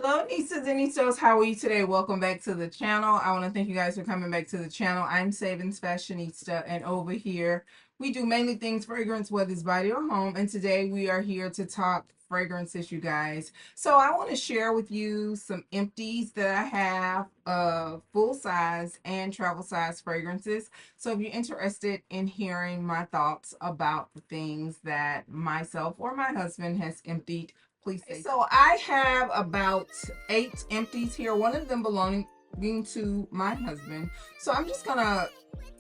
Hello, Nistas and Nistas. How are you today? Welcome back to the channel. I want to thank you guys for coming back to the channel. I'm SavingsFashionista, and over here we do mainly things fragrance, whether it's body or home. And today we are here to talk fragrances, you guys. So I want to share with you some empties that I have of full size and travel size fragrances. So if you're interested in hearing my thoughts about the things that myself or my husband has emptied, please say so. I have about 8 empties here, one of them belonging to my husband. So I'm just gonna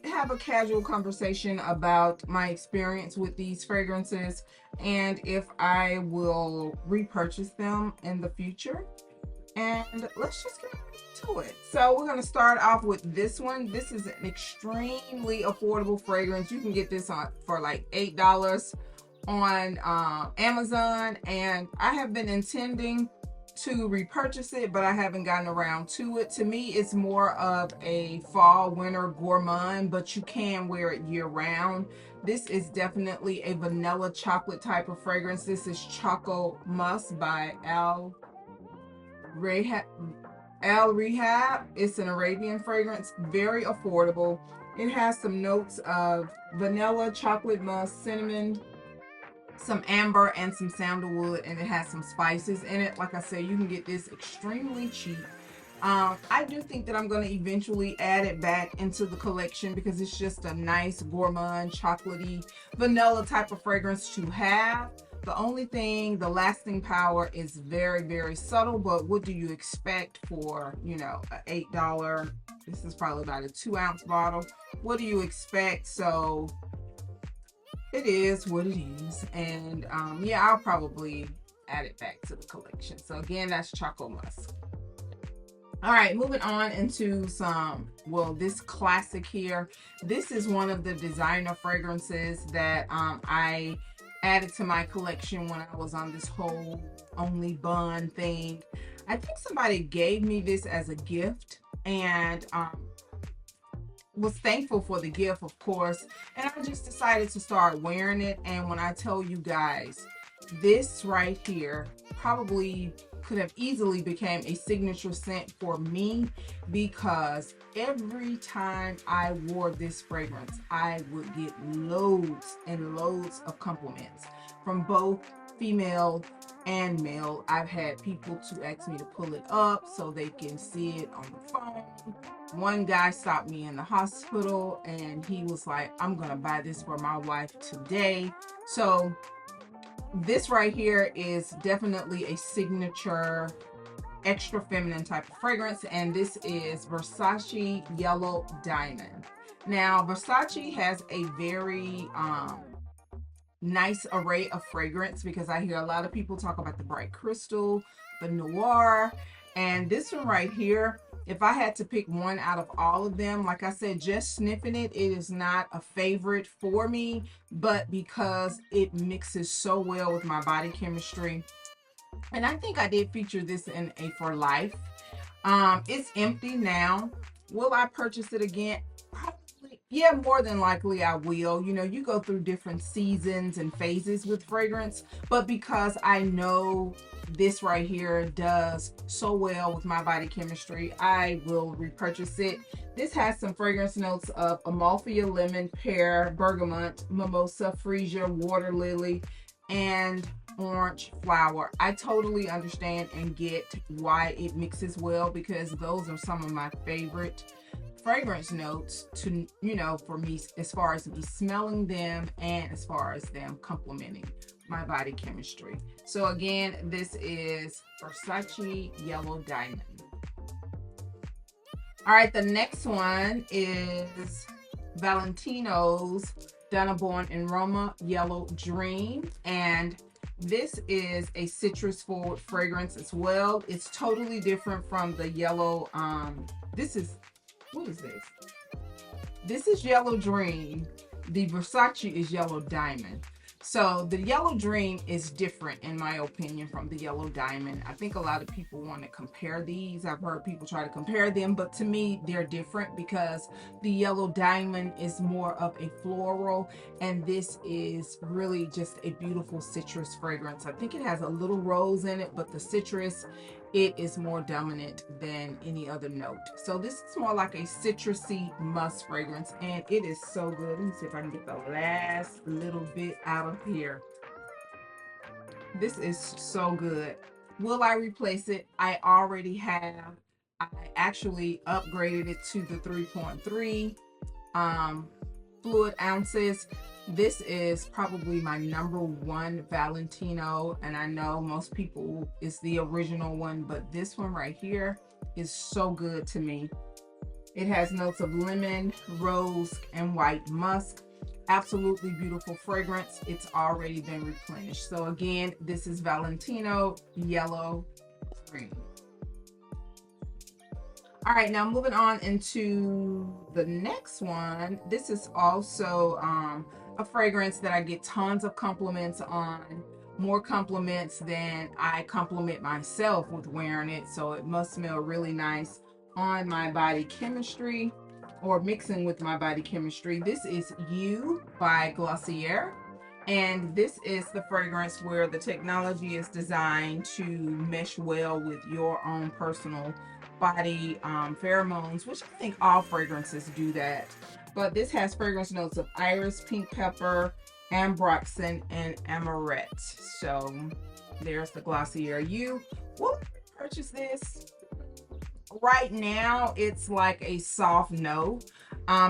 have a casual conversation about my experience with these fragrances and if I will repurchase them in the future. And let's just get to it. So we're going to start off with this one. This is an extremely affordable fragrance. You can get this for like $8 on Amazon, and I have been intending to repurchase it, but I haven't gotten around to it. To me, it's more of a fall winter gourmand, but you can wear it year round. This is definitely a vanilla chocolate type of fragrance. This is Chocomus by Al-Rehab. Al-Rehab. It's an Arabian fragrance, very affordable. It has some notes of vanilla, chocolate musk, cinnamon, some amber, and some sandalwood, and it has some spices in it. Like I said, you can get this extremely cheap. I do think that I'm going to eventually add it back into the collection because it's just a nice gourmand, chocolatey, vanilla type of fragrance to have. The only thing, the lasting power is very, very subtle, but what do you expect for, an $8? This is probably about a 2-ounce bottle. What do you expect? So it is what it is. And yeah, I'll probably add it back to the collection. So again, that's Chocomus. All right, moving on into this classic here. This is one of the designer fragrances that I added to my collection when I was on this whole only bun thing. I think somebody gave me this as a gift, and was thankful for the gift, of course, and I just decided to start wearing it. And when I tell you guys, this right here probably could have easily became a signature scent for me, because every time I wore this fragrance, I would get loads and loads of compliments from both female and male. I've had people to ask me to pull it up so they can see it on the phone. One guy stopped me in the hospital and he was like, I'm gonna buy this for my wife today. So this right here is definitely a signature extra feminine type of fragrance, and this is Versace Yellow Diamond. Now Versace has a very nice array of fragrance, because I hear a lot of people talk about the bright crystal, the noir, and this one right here, if I had to pick one out of all of them, like I said, just sniffing it, it is not a favorite for me, but because it mixes so well with my body chemistry. And I think I did feature this in a For Life. It's empty now. Will I purchase it again? Probably. Yeah, more than likely I will. You go through different seasons and phases with fragrance, but because I know this right here does so well with my body chemistry, I will repurchase it. This has some fragrance notes of Amalfi, lemon, pear, bergamot, mimosa, freesia, water lily, and orange flower. I totally understand and get why it mixes well, because those are some of my favorite fragrance notes to, for me, as far as me smelling them and as far as them complementing my body chemistry. So again, this is Versace Yellow Diamond. All right, the next one is Valentino's Donna Born in Roma Yellow Dream, and this is a citrus forward fragrance as well. It's totally different from the yellow. What is this? This is Yellow Dream. The Versace is Yellow Diamond. So the Yellow Dream is different, in my opinion, from the Yellow Diamond. I think a lot of people want to compare these. I've heard people try to compare them, but to me, they're different, because the Yellow Diamond is more of a floral, and this is really just a beautiful citrus fragrance. I think it has a little rose in it, but the citrus it is more dominant than any other note. So this is more like a citrusy musk fragrance, and it is so good. Let me see if I can get the last little bit out of here. This is so good. Will I replace it? I already have. I actually upgraded it to the 3.3 fluid ounces. This is probably my number one Valentino, and I know most people is the original one, but this one right here is so good to me. It has notes of lemon, rose, and white musk. Absolutely beautiful fragrance. It's already been replenished. So again, this is Valentino Yellow Cream. All right, now moving on into the next one. This is also a fragrance that I get tons of compliments on, more compliments than I compliment myself with wearing it. So it must smell really nice on my body chemistry or mixing with my body chemistry. This is U by Glossier. And this is the fragrance where the technology is designed to mesh well with your own personal body pheromones, which I think all fragrances do that. But this has fragrance notes of iris, pink pepper, ambroxan, and amaret. So there's the Glossier U. We'll purchase this. Right now, it's like a soft no,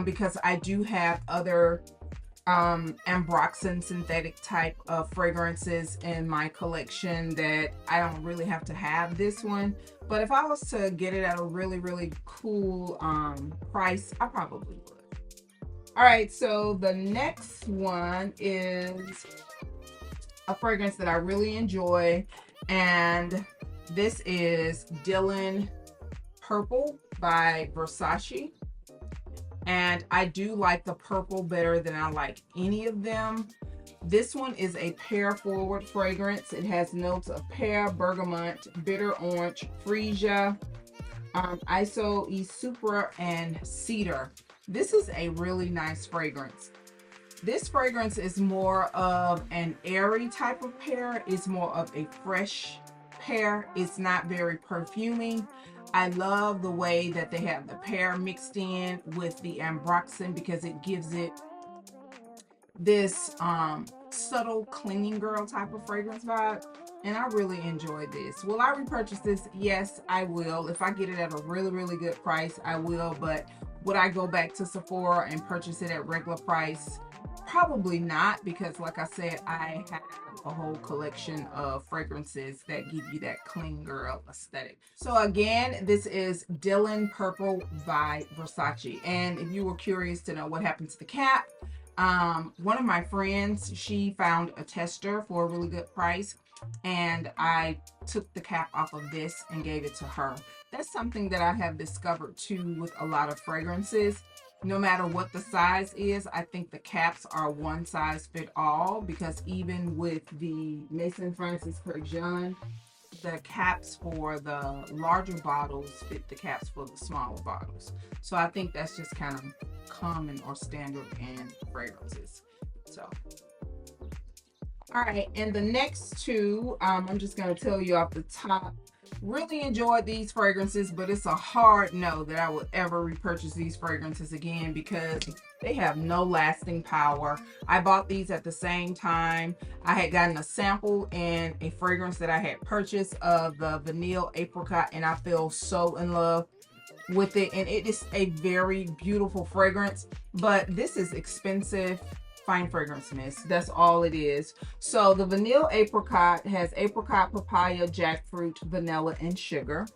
because I do have other ambroxan synthetic type of fragrances in my collection that I don't really have to have this one. But if I was to get it at a really cool price, I probably would. All right, so the next one is a fragrance that I really enjoy, and this is Dylan Purple by Versace. And I do like the purple better than I like any of them. This one is a pear forward fragrance. It has notes of pear, bergamot, bitter orange, freesia, iso e supra, and cedar. This is a really nice fragrance. This fragrance is more of an airy type of pear. It's more of a fresh pear. It's not very perfuming. I love the way that they have the pear mixed in with the ambroxan because it gives it this subtle cleaning girl type of fragrance vibe, and I really enjoy this. Will I repurchase this? Yes, I will. If I get it at a really good price, I will. But would I go back to Sephora and purchase it at regular price? Probably not, because like I said, I have a whole collection of fragrances that give you that clean girl aesthetic. So again, this is Dylan Purple by Versace. And if you were curious to know what happened to the cap, one of my friends, she found a tester for a really good price, and I took the cap off of this and gave it to her. That's something that I have discovered too with a lot of fragrances. No matter what the size is, I think the caps are one size fit all, because even with the Maison Francis Kurkdjian, the caps for the larger bottles fit the caps for the smaller bottles. So I think that's just kind of common or standard in fragrances. So all right, and the next two, I'm just going to tell you off the top. Really enjoyed these fragrances, but it's a hard no that I would ever repurchase these fragrances again because they have no lasting power. I bought these at the same time. I had gotten a sample in a fragrance that I had purchased of the Vanille Apricot, and I fell so in love with it. And it is a very beautiful fragrance, but this is expensive. Fine fragrance mist. That's all it is. So the Vanille Apricot has apricot, papaya, jackfruit, vanilla, and sugar.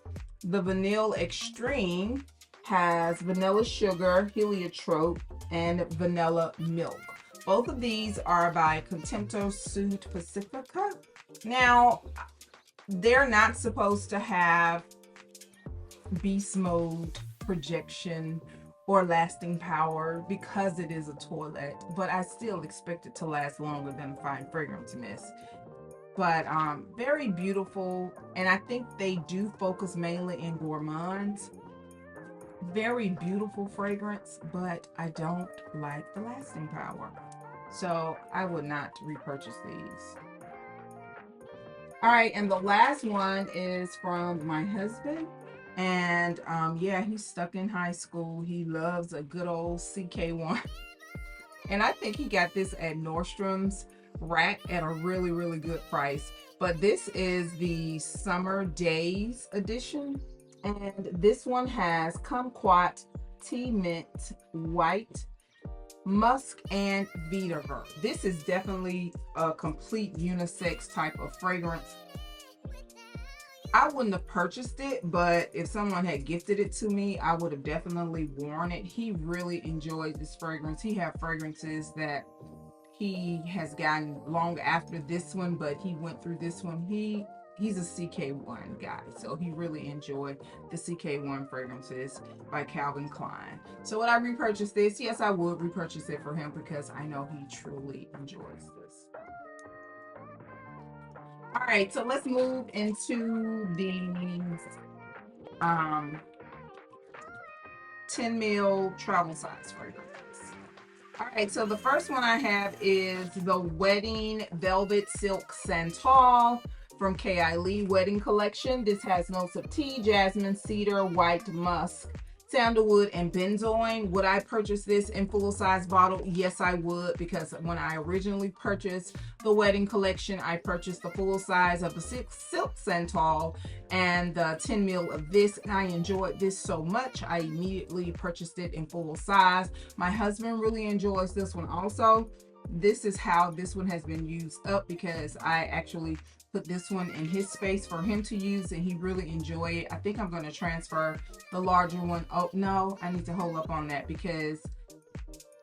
The Vanille Extreme has vanilla sugar, heliotrope, and vanilla milk. Both of these are by Contempo Sud Pacifica. Now, they're not supposed to have beast mode, projection, or lasting power because it is a toilet, but I still expect it to last longer than fine fragrance mist. But very beautiful, and I think they do focus mainly in gourmands. Very beautiful fragrance, but I don't like the lasting power, so I would not repurchase these. All right, and the last one is from my husband. And yeah, he's stuck in high school. He loves a good old CK1. And I think he got this at Nordstrom's rack at a really, really good price. But this is the Summer Daze edition. And this one has kumquat, tea mint, white, musk, and vetiver. This is definitely a complete unisex type of fragrance. I wouldn't have purchased it, but if someone had gifted it to me, I would have definitely worn it. He really enjoyed this fragrance. He had fragrances that he has gotten long after this one, but he went through this one. He's a CK1 guy, so he really enjoyed the CK1 fragrances by Calvin Klein. So would I repurchase this? Yes, I would repurchase it for him because I know he truly enjoys this. All right, so let's move into these 10 ml travel size fragrances. All right, so the first one I have is the Wedding Velvet Silk Santal from KayAli Wedding Collection. This has notes of tea, jasmine, cedar, white musk, sandalwood, and benzoin. Would I purchase this in full-size bottle? Yes, I would, because when I originally purchased the Wedding Collection, I purchased the full size of the Silk Santal and the 10 ml of this, and I enjoyed this so much, I immediately purchased it in full size. My husband really enjoys this one also. This is how this one has been used up, because I actually put this one in his space for him to use, and he really enjoyed it. I think I'm going to transfer the larger one. Oh no, I need to hold up on that, because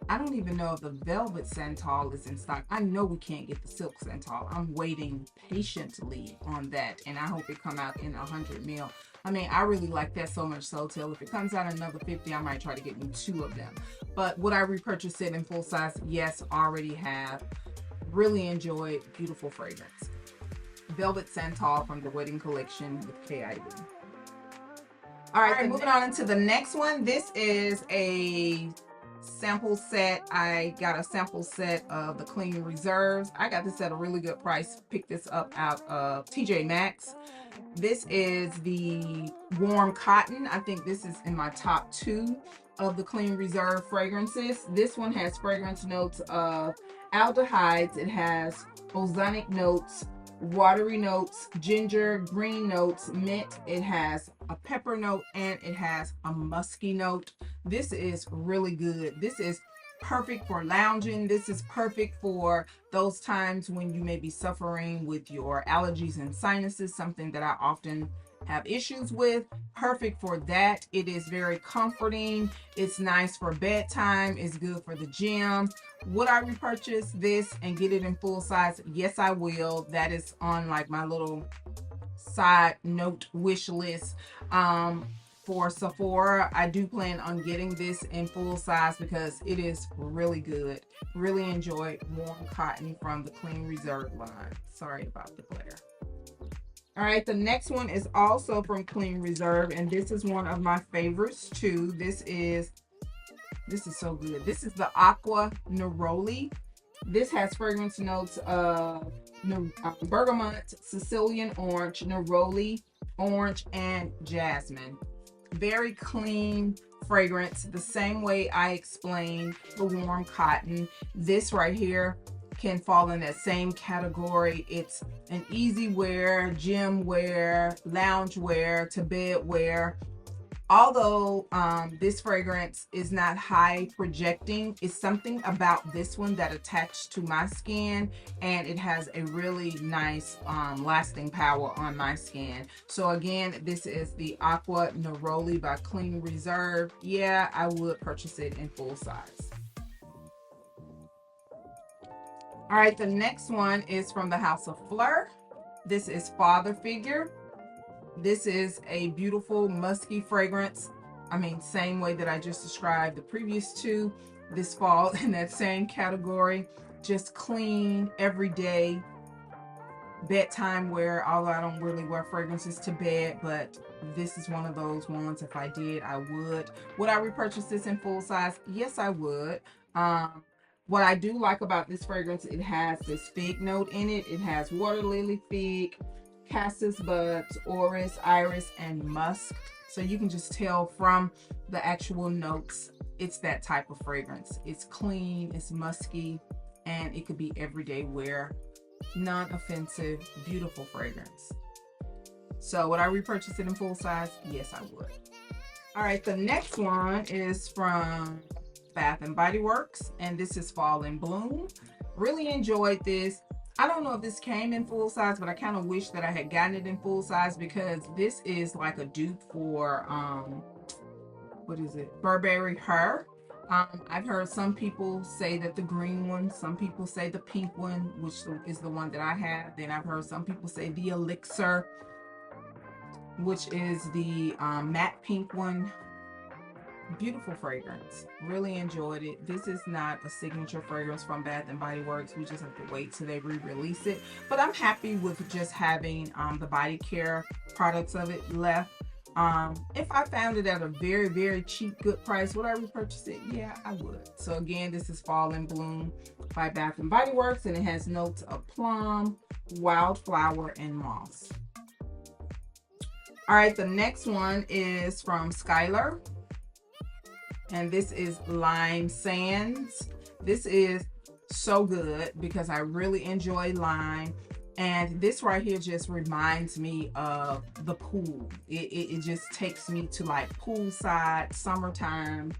I don't even know if the Velvet Santal is in stock. I know we can't get the Silk Santal. I'm waiting patiently on that, and I hope it come out in 100 ml. I mean, I really like that so much so till if it comes out another 50, I might try to get me 2 of them. But would I repurchase it in full size? Yes, already have. Really enjoyed. Beautiful fragrance. Velvet Santal from the Wedding Collection with KayAli. All right, moving on into the next one. This is a sample set. I got a sample set of the Clean Reserves. I got this at a really good price. Picked this up out of TJ Maxx. This is the Warm Cotton. I think this is in my top 2 of the Clean Reserve fragrances. This one has fragrance notes of aldehydes. It has ozonic notes, watery notes, ginger, green notes, mint. It has a pepper note, and it has a musky note. This is really good. This is perfect for lounging. This is perfect for those times when you may be suffering with your allergies and sinuses, something that I often have issues with. Perfect for that. It is very comforting. It's nice for bedtime. It's good for the gym. Would I repurchase this and get it in full size? Yes, I will. That is on like my little side note wish list. For Sephora, I do plan on getting this in full size because it is really good. Really enjoyed Warm Cotton from the Clean Reserve line. Sorry about the glare. All right, the next one is also from Clean Reserve, and this is one of my favorites too. This is so good. This is the Aqua Naroli. This has fragrance notes of bergamot, Sicilian orange, neroli, orange, and jasmine. Very clean fragrance, the same way I explained the Warm Cotton. This right here can fall in that same category. It's an easy wear, gym wear, lounge wear, to bed wear. Although this fragrance is not high projecting, it's something about this one that attached to my skin, and it has a really nice lasting power on my skin. So again, this is the Aqua Naroli by Clean Reserve. Yeah, I would purchase it in full size. All right, the next one is from the House of Phlur. This is Father Figure. This is a beautiful musky fragrance. I mean, same way that I just described the previous 2. This falls in that same category. Just clean, everyday, bedtime wear. Although I don't really wear fragrances to bed, but this is one of those ones. If I did, I would. Would I repurchase this in full size? Yes, I would. What I do like about this fragrance, it has this fig note in it. It has water lily, fig, cassis buds, orris, iris, and musk. So you can just tell from the actual notes, it's that type of fragrance. It's clean, it's musky, and it could be everyday wear. Non-offensive, beautiful fragrance. So would I repurchase it in full size? Yes, I would. All right, the next one is from Bath and Body Works, and this is Fall in Bloom. Really enjoyed this. I don't know if this came in full size, but I kind of wish that I had gotten it in full size, because this is like a dupe for what is it, Burberry Her. I've heard some people say that the green one, some people say the pink one, which is the one that I have. Then I've heard some people say the Elixir, which is the matte pink one. Beautiful fragrance. Really enjoyed it. This is not a signature fragrance from Bath and Body Works. We just have to wait till they re-release it. But I'm happy with just having the body care products of it left. If I found it at a very, very cheap, good price, would I repurchase it? Yeah, I would. So again, this is Fall in Bloom by Bath and Body Works, and it has notes of plum, wildflower, and moss. All right, the next one is from Skylar, and this is Lime Sands. This is so good because I really enjoy lime. And this right here just reminds me of the pool. It just takes me to like poolside, summertime,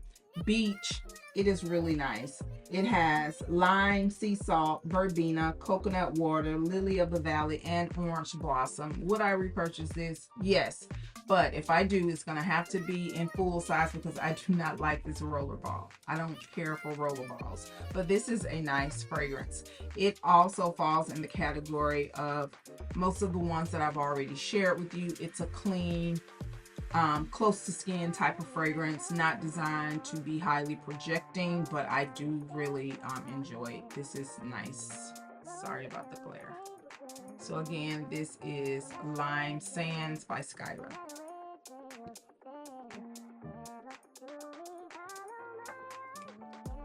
beach. It is really nice. It has lime, sea salt, verbena, coconut water, lily of the valley, and orange blossom. Would I repurchase this? Yes. But if I do, it's going to have to be in full size because I do not like this roller ball. I don't care for roller balls. But this is a nice fragrance. It also falls in the category of most of the ones that I've already shared with you. It's a clean, close to skin type of fragrance, not designed to be highly projecting, but I do really enjoy it. This is nice. Sorry about the glare. So again, this is Lime Sands by Skylar.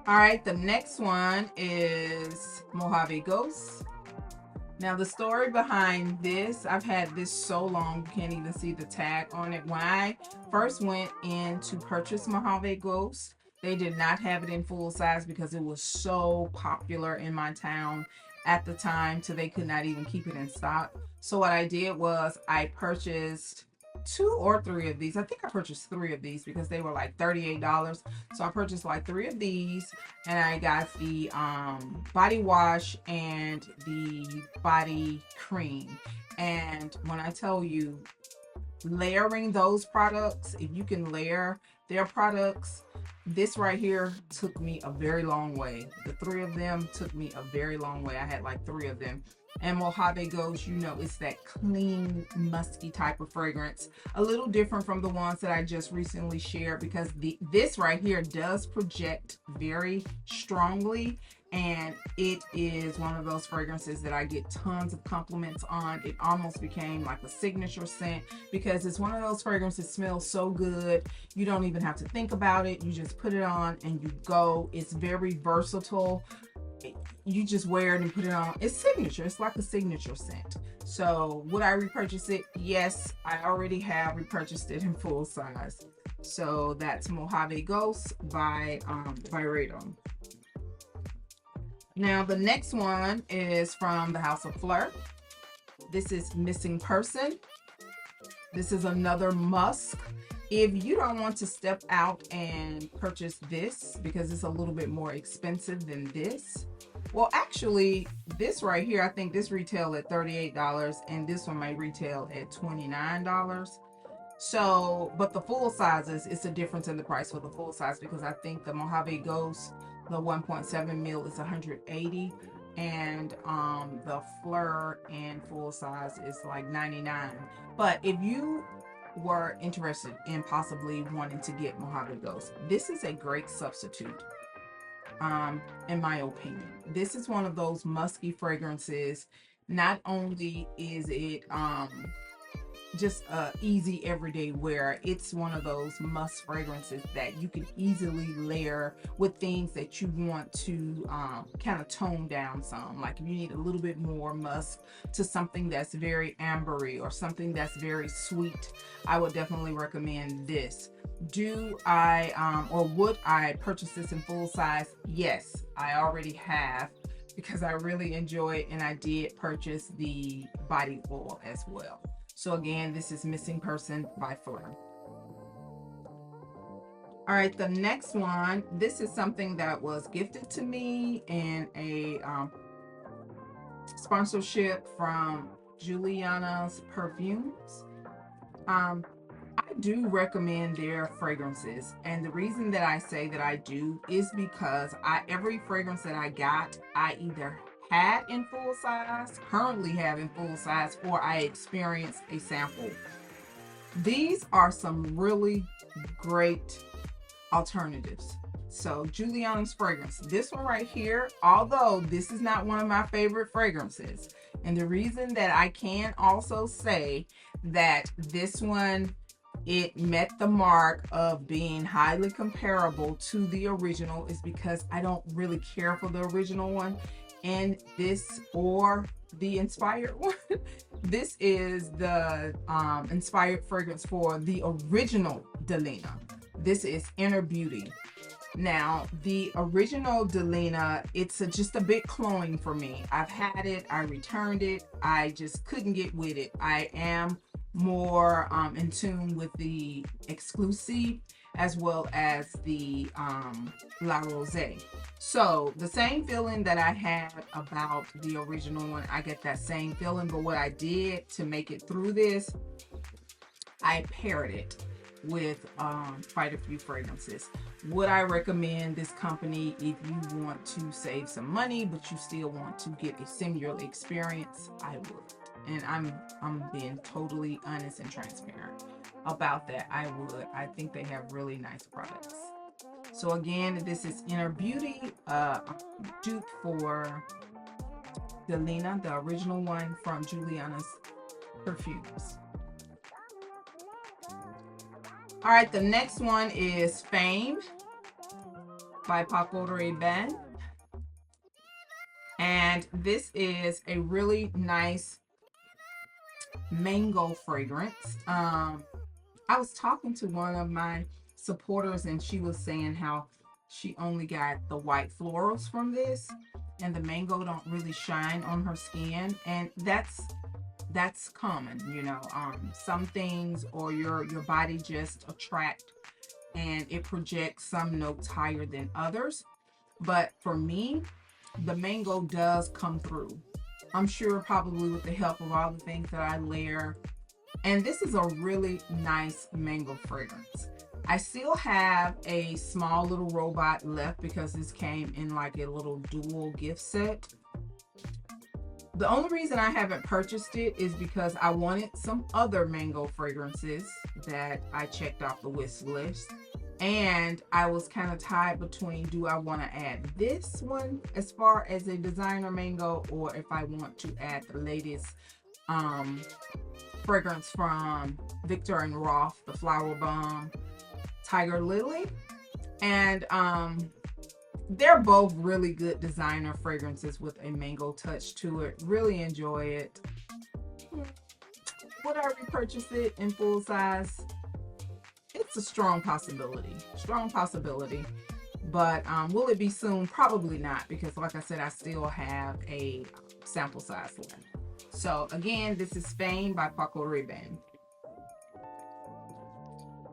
All right, the next one is Mojave Ghost. Now the story behind this, I've had this so long, you can't even see the tag on it. When I first went in to purchase Mojave Ghost, they did not have it in full size because it was so popular in my town at the time, so they could not even keep it in stock. So what I did was I purchased 2 or 3 of these. I think I purchased 3 of these because they were like $38. So I purchased like 3 of these, and I got the body wash and the body cream. And when I tell you, layering those products, if you can layer their products, this right here took me a very long way. The 3 of them took me a very long way. I had like 3 of them. And Mojave Ghost, you know, it's that clean, musky type of fragrance. A little different from the ones that I just recently shared because this right here does project very strongly. And it is one of those fragrances that I get tons of compliments on. It almost became like a signature scent because it's one of those fragrances that smells so good. You don't even have to think about it. You just put it on and you go. It's very versatile. You just wear it and put it on. It's signature. It's like a signature scent. So would I repurchase it? Yes, I already have repurchased it in full size. So that's Mojave Ghost by Radom. Now the next one is from the House of Phlur. This is Missing Person. This is another Musk. If you don't want to step out and purchase this because it's a little bit more expensive than this, well, actually, this right here, I think this retail at $38 and this one may retail at $29. So, but the full sizes, it's a difference in the price for the full size because I think the Mojave Ghost, the 1.7 mil is $180, and the Phlur in full size is like $99. But if you were interested in possibly wanting to get Mojave Ghost, this is a great substitute. In my opinion, this is one of those musky fragrances. Not only is it just a easy everyday wear. It's one of those must fragrances that you can easily layer with things that you want to kind of tone down some. Like if you need a little bit more musk to something that's very ambery or something that's very sweet, I would definitely recommend this. Do I or would I purchase this in full size? Yes, I already have, because I really enjoy it, and I did purchase the body oil as well. So again, this is Missing Person by Phlur. All right, the next one, this is something that was gifted to me in a sponsorship from Juliana's Perfumes. I do recommend their fragrances, and the reason that I say that I do is because every fragrance that I got, I either had in full size, currently have in full size, or I experienced a sample. These are some really great alternatives. So Juliana's fragrance, this one right here, although this is not one of my favorite fragrances, and the reason that I can also say that this one, it met the mark of being highly comparable to the original, is because I don't really care for the original one and this, or the inspired one. This is the inspired fragrance for the original Delina. This is Inner Beauty. Now, the original Delina, it's just a bit cloying for me. I've had it, I returned it, I just couldn't get with it. I am more in tune with the exclusive as well as the La Rosé. So the same feeling that I had about the original one, I get that same feeling, but what I did to make it through this, I paired it with quite a few fragrances. Would I recommend this company if you want to save some money but you still want to get a similar experience? I would. And I'm being totally honest and transparent about that. I would. I think they have really nice products. So again, this is Inner Beauty, dupe for Delina, the original one from Juliana's Perfumes. All right, the next one is Fame by Paco Rabanne. And this is a really nice mango fragrance. I was talking to one of my supporters and she was saying how she only got the white florals from this and the mango don't really shine on her skin, and that's common, you know. Some things or your body just attract and it projects some notes higher than others, but for me the mango does come through. I'm sure probably with the help of all the things that I layer. And this is a really nice mango fragrance. I still have a small little robot left because this came in like a little dual gift set. The only reason I haven't purchased it is because I wanted some other mango fragrances that I checked off the wish list. And I was kind of tied between, do I want to add this one as far as a designer mango, or if I want to add the latest fragrance from Victor and Rolf, the Flower Bomb Tiger Lily. And they're both really good designer fragrances with a mango touch to it. Really enjoy it. Would I repurchase it in full size? It's a strong possibility. But will it be soon? Probably not, because like I said, I still have a sample size left. So again, this is Fame by Paco Rabanne.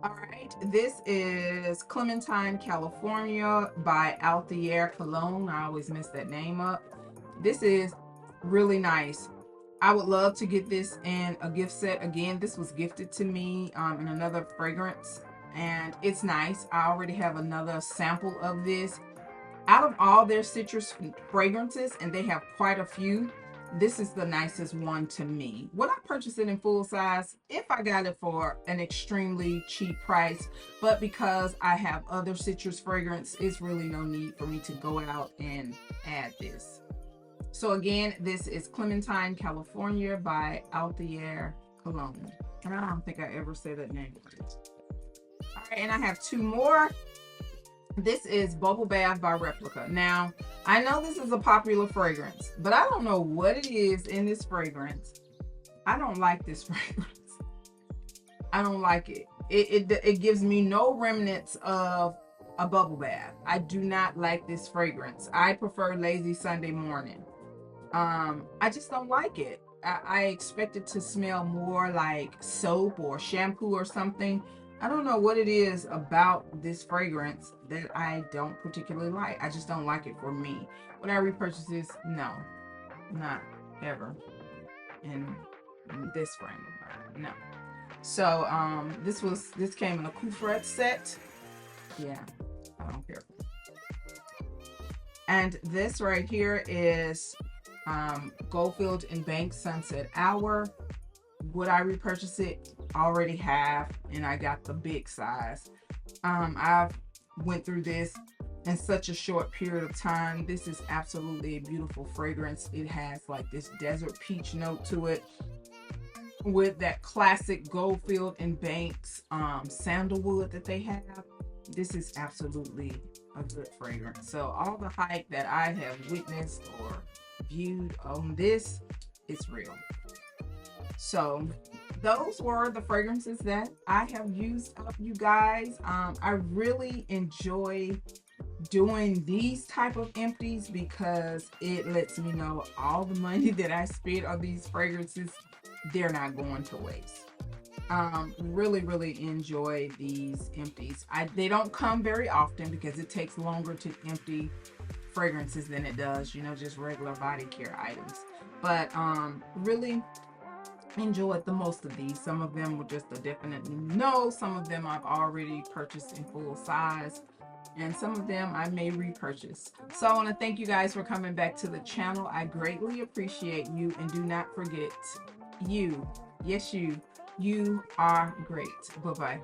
All right, this is Clementine, California by Altair Cologne. I always mess that name up. This is really nice. I would love to get this in a gift set. Again, this was gifted to me in another fragrance, and it's nice. I already have another sample of this. Out of all their citrus fragrances, and they have quite a few, this is the nicest one to me. Would I purchase it in full size if I got it for an extremely cheap price? But because I have other citrus fragrance, it's really no need for me to go out and add this. So again, this is Clementine, California by Altair Cologne. And I don't think I ever said that name. All right, and I have two more. This is Bubble Bath by Replica. Now, I know this is a popular fragrance, but I don't know what it is in this fragrance. I don't like this fragrance. I don't like it. It gives me no remnants of a bubble bath. I do not like this fragrance. I prefer Lazy Sunday Morning. I just don't like it. I expect it to smell more like soap or shampoo or something. I don't know what it is about this fragrance that I don't particularly like. I just don't like it for me. Would I repurchase this? No, not ever. In this frame, no. So this came in a Kufret set. Yeah, I don't care. And this right here is Goldfield and Bank Sunset Hour. Would I repurchase it? Already have, and I got the big size. I've went through this in such a short period of time. This is absolutely a beautiful fragrance. It has like this desert peach note to it with that classic Goldfield and Banks sandalwood that they have. This is absolutely a good fragrance. So all the hype that I have witnessed or viewed on this, it's real. So those were the fragrances that I have used up, you guys. I really enjoy doing these type of empties because it lets me know all the money that I spent on these fragrances, they're not going to waste. Really enjoy these empties. They don't come very often because it takes longer to empty fragrances than it does, you know, just regular body care items. But really enjoyed the most of these. Some of them were just a definite no. Some of them I've already purchased in full size, and some of them I may repurchase. So I want to thank you guys for coming back to the channel. I greatly appreciate you, and do not forget, you, yes, you are great. Bye-bye.